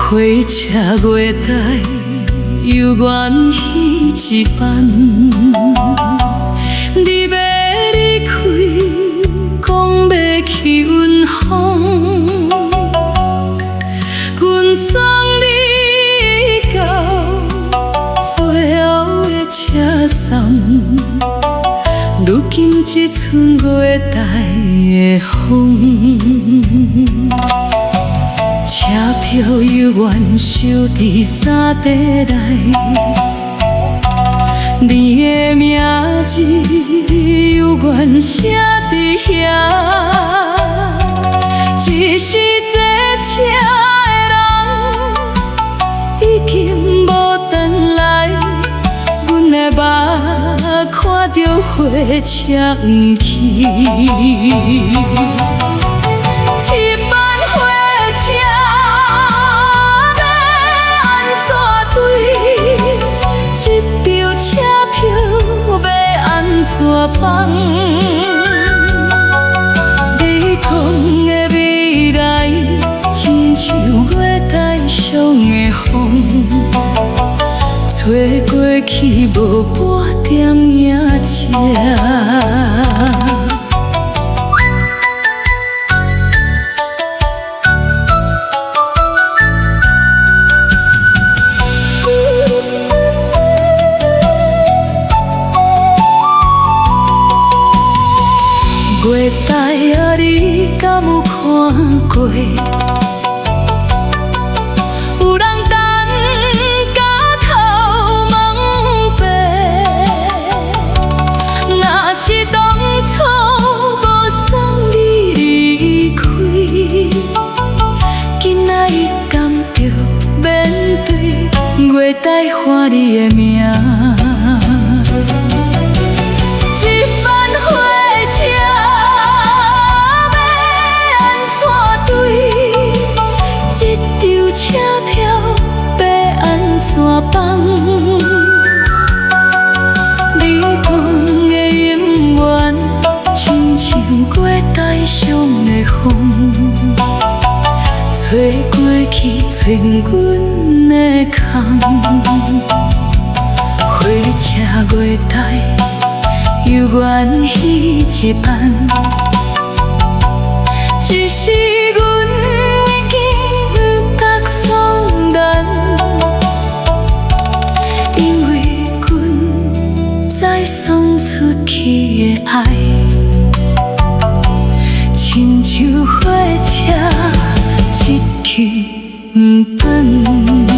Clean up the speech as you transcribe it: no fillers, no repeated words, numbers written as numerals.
火车月台犹原彼一班，你要离开，讲要去远方，阮送你到最后的车站。如今这寸月台的风，车票犹原收伫衫底内，你的名字犹原写伫遐。只是坐车的人已经无等来，阮的目看着火车不去。怎放？你讲的未来，亲像月台上的风，吹过去无半点影迹。月台啊，你敢有看过？有人等到头毛白。若是当初无送你离开，今仔日敢着面对月台喊你的名？车条要安怎放？你讲的永远，亲像月台上的风，吹过去找阮的空。火车月台犹原彼一班，只是阮送出去的爱，亲像火车一去不返。